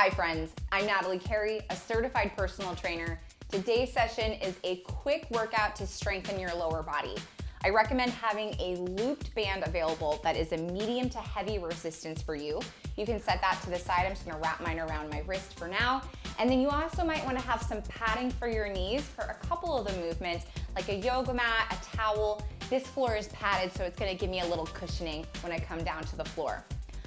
Hi friends, I'm Natalie Carey, a certified personal trainer. Today's session is a quick workout to strengthen your lower body. I recommend having a looped band available that is a medium to heavy resistance for you. You can set that to the side. I'm just gonna wrap mine around my wrist for now. And then you also might wanna have some padding for your knees for a couple of the movements, like a yoga mat, a towel. This floor is padded, so it's gonna give me a little cushioning when I come down to the floor.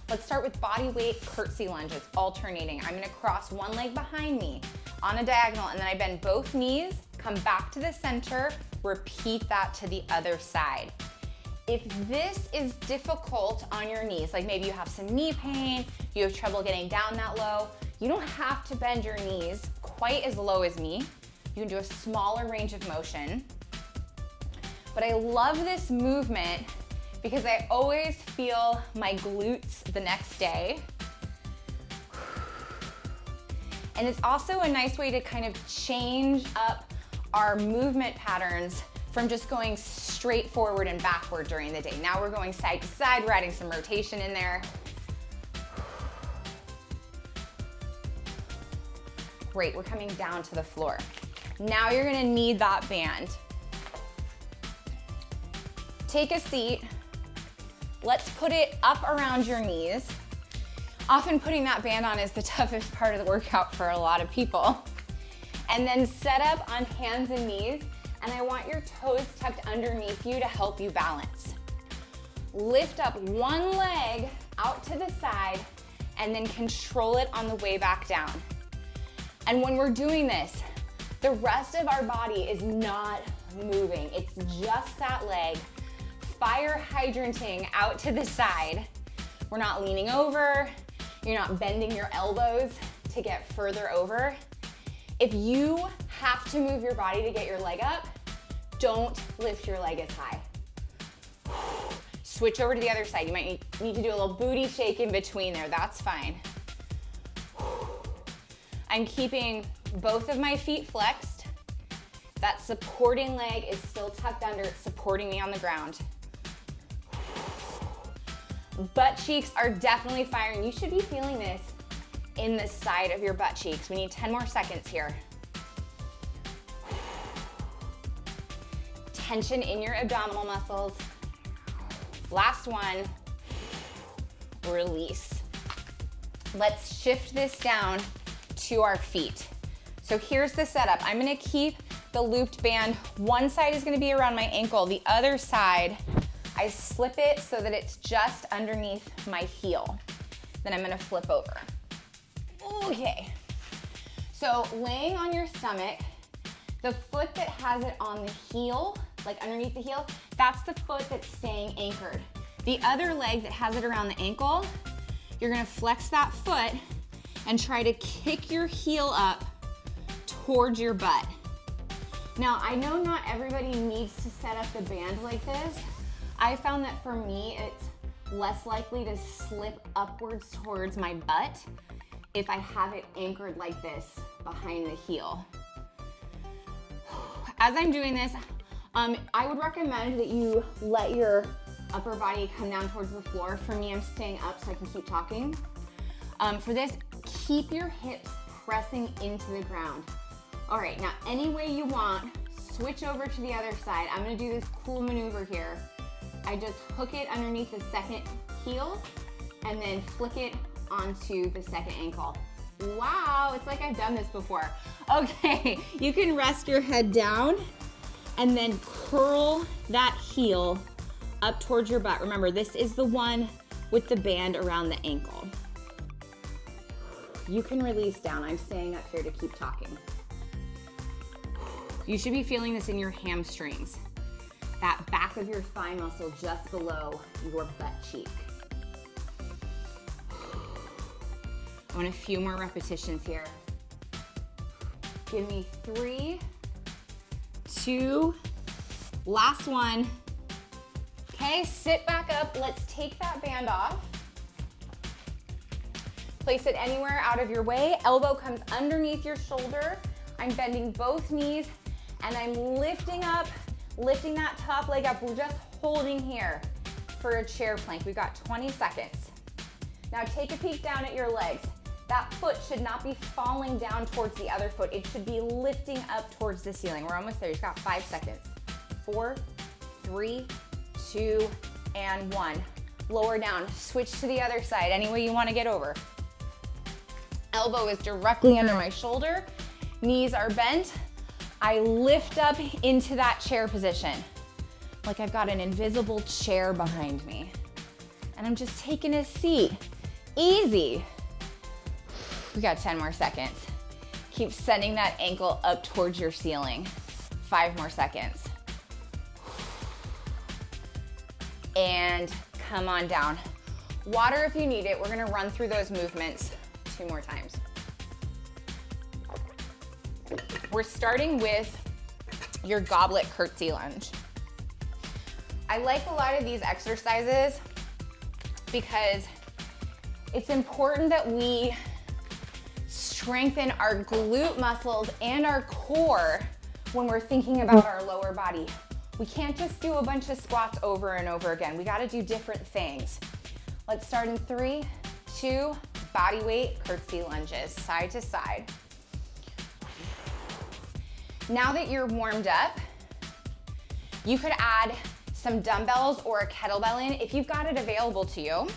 Let's start with body weight curtsy lunges, alternating. I'm gonna cross one leg behind me on a diagonal, and then I bend both knees, come back to the center, repeat that to the other side. If this is difficult on your knees, like maybe you have some knee pain, you have trouble getting down that low, you don't have to bend your knees quite as low as me. You can do a smaller range of motion. But I love this movement because I always feel my glutes the next day. And it's also a nice way to kind of change up our movement patterns from just going straight forward and backward during the day. Now we're going side to side, we're adding some rotation in there. Great, we're coming down to the floor. Now you're gonna need that band. Take a seat. Let's put it up around your knees. Often putting that band on is the toughest part of the workout for a lot of people. And then set up on hands and knees, and I want your toes tucked underneath you to help you balance. Lift up one leg out to the side, and then control it on the way back down. And when we're doing this, the rest of our body is not moving. It's just that leg, fire hydranting out to the side. We're not leaning over, you're not bending your elbows to get further over. If you have to move your body to get your leg up, don't lift your leg as high. Switch over to the other side. You might need to do a little booty shake in between there, that's fine. I'm keeping both of my feet flexed. That supporting leg is still tucked under, it's supporting me on the ground. Butt cheeks are definitely firing. You should be feeling this in the side of your butt cheeks. We need 10 more seconds here. Tension in your abdominal muscles. Last one, release. Let's shift this down to our feet. So here's the setup. I'm gonna keep the looped band. One side is gonna be around my ankle. The other side, I slip it so that it's just underneath my heel. Then I'm gonna flip over. Okay, so laying on your stomach, the foot that has it on the heel, like underneath the heel, that's the foot that's staying anchored. The other leg that has it around the ankle, you're gonna flex that foot and try to kick your heel up towards your butt. Now, I know not everybody needs to set up the band like this. I found that for me, it's less likely to slip upwards towards my butt if I have it anchored like this behind the heel. As I'm doing this, I would recommend that you let your upper body come down towards the floor. For me, I'm staying up so I can keep talking. For this, keep your hips pressing into the ground. All right, now any way you want, switch over to the other side. I'm gonna do this cool maneuver here. I just hook it underneath the second heel and then flick it onto the second ankle. Wow, it's like I've done this before. Okay, you can rest your head down and then curl that heel up towards your butt. Remember, this is the one with the band around the ankle. You can release down. I'm staying up here to keep talking. You should be feeling this in your hamstrings. That back of your thigh muscle just below your butt cheek. I want a few more repetitions here. Give me 3, 2, last one. Okay, sit back up. Let's take that band off. Place it anywhere out of your way. Elbow comes underneath your shoulder. I'm bending both knees and I'm lifting up, lifting that top leg up. We're just holding here for a chair plank. We've got 20 seconds. Now take a peek down at your legs. That foot should not be falling down towards the other foot. It should be lifting up towards the ceiling. We're almost there. You've got 5 seconds. 4, 3, 2, and 1. Lower down. Switch to the other side, any way you want to get over. Elbow is directly under my shoulder. Knees are bent. I lift up into that chair position, like I've got an invisible chair behind me. And I'm just taking a seat. Easy. We got 10 more seconds. Keep sending that ankle up towards your ceiling. 5 more seconds. And come on down. Water if you need it. We're gonna run through those movements 2 more times. We're starting with your goblet curtsy lunge. I like a lot of these exercises because it's important that we strengthen our glute muscles and our core when we're thinking about our lower body. We can't just do a bunch of squats over and over again. We gotta do different things. Let's start in 3, 2, body weight curtsy lunges, side to side. Now that you're warmed up, you could add some dumbbells or a kettlebell in if you've got it available to you,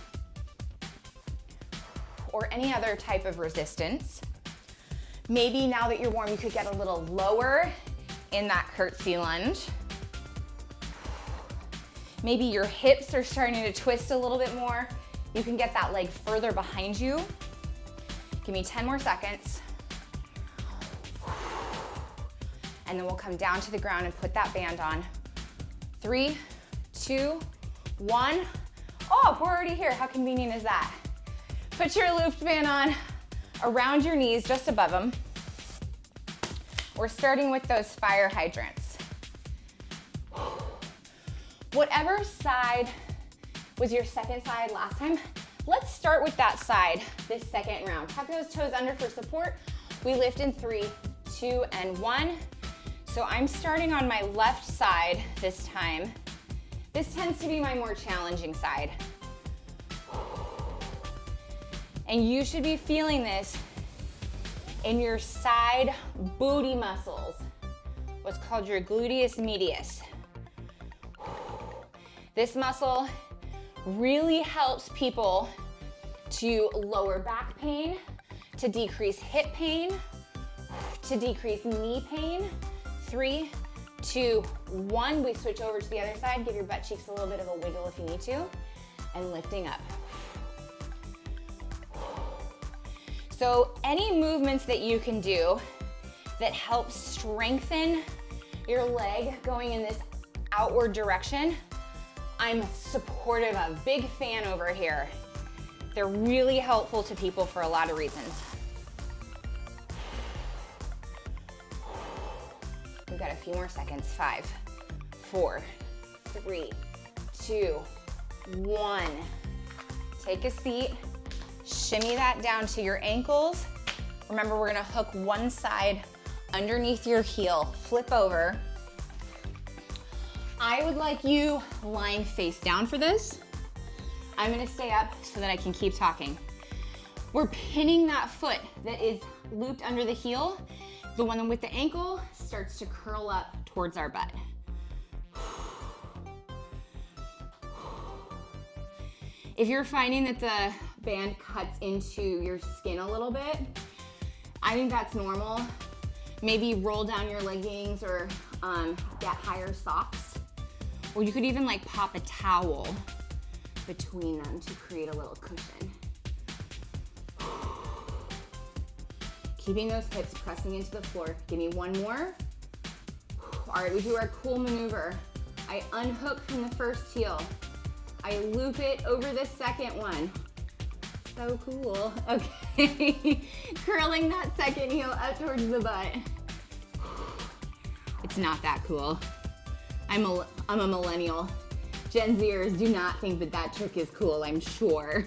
or any other type of resistance. Maybe now that you're warm, you could get a little lower in that curtsy lunge. Maybe your hips are starting to twist a little bit more. You can get that leg further behind you. Give me 10 more seconds. And then we'll come down to the ground and put that band on. 3, 2, 1. Oh, we're already here. How convenient is that? Put your looped band on around your knees, just above them. We're starting with those fire hydrants. Whatever side was your second side last time, let's start with that side this second round. Tuck those toes under for support. We lift in 3, 2, and 1. So I'm starting on my left side this time. This tends to be my more challenging side. And you should be feeling this in your side booty muscles, what's called your gluteus medius. This muscle really helps people to lower back pain, to decrease hip pain, to decrease knee pain. 3, 2, 1. We switch over to the other side. Give your butt cheeks a little bit of a wiggle if you need to. And lifting up. So any movements that you can do that help strengthen your leg going in this outward direction, I'm supportive of. Big fan over here. They're really helpful to people for a lot of reasons. We've got a few more seconds. 5, 4, 3, 2, 1. Take a seat. Shimmy that down to your ankles. Remember, we're gonna hook one side underneath your heel. Flip over. I would like you lying face down for this. I'm gonna stay up so that I can keep talking. We're pinning that foot that is looped under the heel. The one with the ankle starts to curl up towards our butt. If you're finding that the band cuts into your skin a little bit, I think that's normal. Maybe roll down your leggings or get higher socks. Or you could even like pop a towel between them to create a little cushion. Keeping those hips pressing into the floor. Give me 1 more. All right, we do our cool maneuver. I unhook from the first heel. I loop it over the second one. So cool. Okay, curling that second heel up towards the butt. It's not that cool. I'm a millennial. Gen Zers do not think that that trick is cool, I'm sure.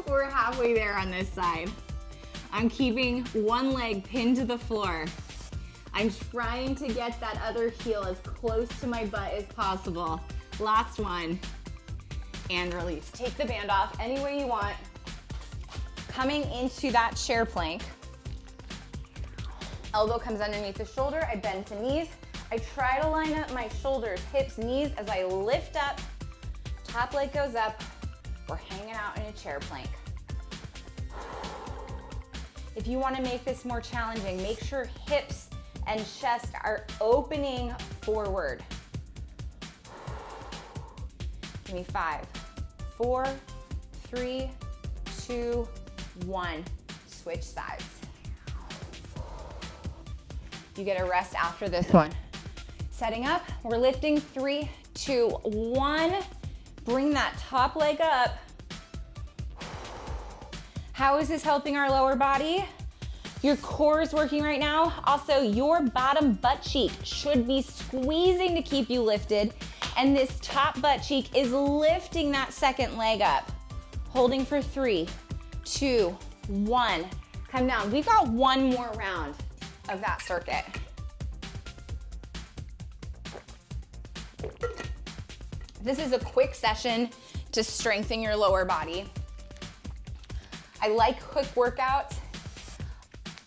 We're halfway there on this side. I'm keeping one leg pinned to the floor. I'm trying to get that other heel as close to my butt as possible. Last one. And release. Take the band off any way you want. coming into that chair plank. Elbow comes underneath the shoulder, I bend the knees. I try to line up my shoulders, hips, knees as I lift up, top leg goes up. We're hanging out in a chair plank. If you want to make this more challenging, make sure hips and chest are opening forward. Give me 5, 4, 3, 2, 1. Switch sides. You get a rest after this one. Setting up, we're lifting 3, 2, 1. Bring that top leg up. How is this helping our lower body? Your core is working right now. Also, your bottom butt cheek should be squeezing to keep you lifted, and this top butt cheek is lifting that second leg up. Holding for 3, 2, 1. Come down. We've got one more round of that circuit. This is a quick session to strengthen your lower body. I like quick workouts.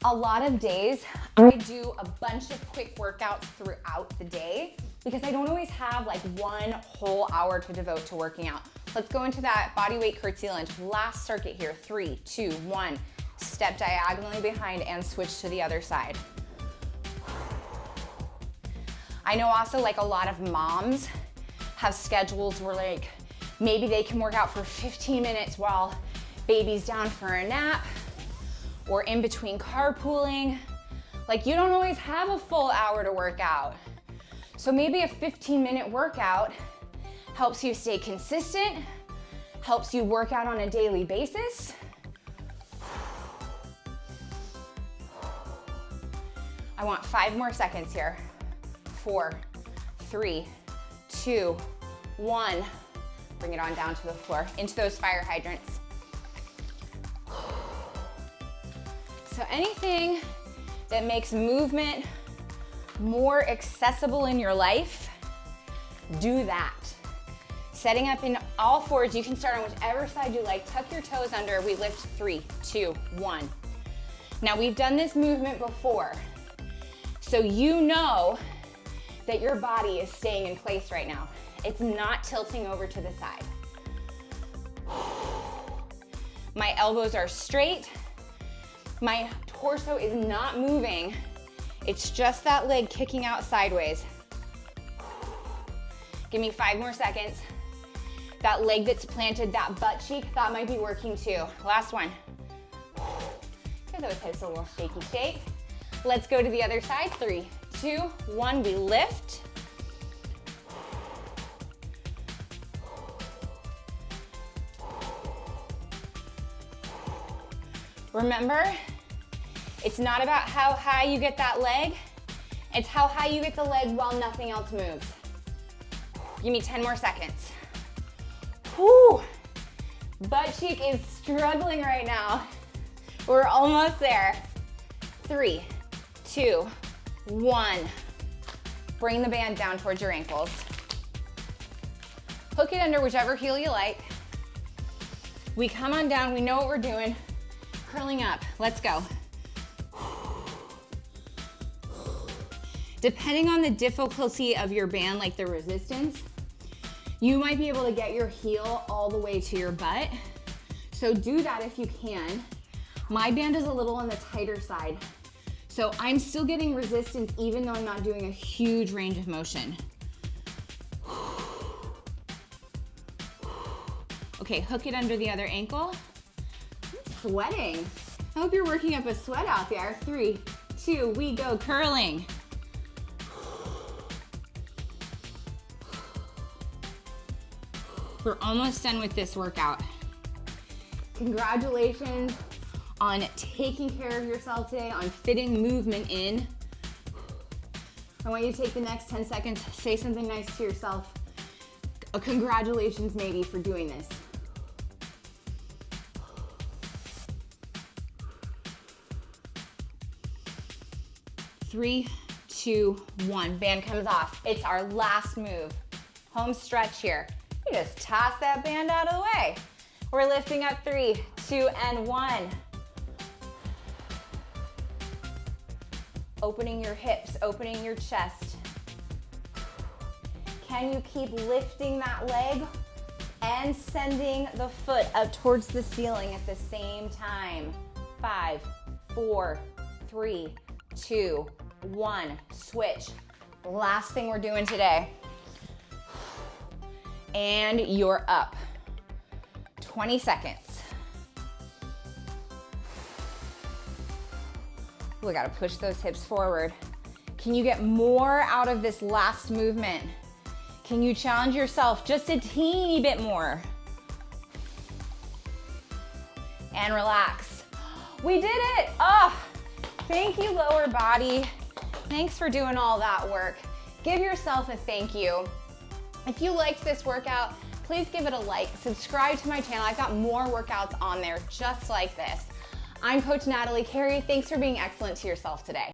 A lot of days, I do a bunch of quick workouts throughout the day because I don't always have like one whole hour to devote to working out. Let's go into that bodyweight curtsy lunge. Last circuit here, 3, 2, 1. Step diagonally behind and switch to the other side. I know also like a lot of moms have schedules where like maybe they can work out for 15 minutes while baby's down for a nap or in between carpooling. Like you don't always have a full hour to work out. So maybe a 15-minute workout helps you stay consistent, helps you work out on a daily basis. I want 5 more seconds here. 4, 3, 2, 1. Bring it on down to the floor, into those fire hydrants. So anything that makes movement more accessible in your life, do that. Setting up in all fours, you can start on whichever side you like. Tuck your toes under. We lift 3, 2, 1. Now we've done this movement before, so you know that your body is staying in place right now. It's not tilting over to the side. My elbows are straight. My torso is not moving. It's just that leg kicking out sideways. Give me 5 more seconds. That leg that's planted, that butt cheek, that might be working too. Last one. Give those hips a little shaky shake. Let's go to the other side. 3, 2, 1, we lift. Remember, it's not about how high you get that leg, it's how high you get the leg while nothing else moves. Give me 10 more seconds. Whew. Butt cheek is struggling right now. We're almost there. 3, 2, 1. Bring the band down towards your ankles. Hook it under whichever heel you like. We come on down, we know what we're doing. Curling up, let's go. Depending on the difficulty of your band, like the resistance, you might be able to get your heel all the way to your butt. So do that if you can. My band is a little on the tighter side, so I'm still getting resistance even though I'm not doing a huge range of motion. Okay, hook it under the other ankle. Sweating. I hope you're working up a sweat out there. 3, 2, we go, curling. We're almost done with this workout. Congratulations on taking care of yourself today, on fitting movement in. I want you to take the next 10 seconds, say something nice to yourself. A congratulations maybe for doing this. Three, 2, 1. Band comes off. It's our last move. Home stretch here. You just toss that band out of the way. We're lifting up 3, 2, and 1. Opening your hips, opening your chest. Can you keep lifting that leg and sending the foot up towards the ceiling at the same time? 5, 4, 3, 2, 1. Switch. Last thing we're doing today. And you're up. 20 seconds. We gotta push those hips forward. Can you get more out of this last movement? Can you challenge yourself just a teeny bit more? And relax. We did it! Oh, thank you, lower body. Thanks for doing all that work. Give yourself a thank you. If you liked this workout, please give it a like, subscribe to my channel. I've got more workouts on there just like this. I'm Coach Natalie Carey. Thanks for being excellent to yourself today.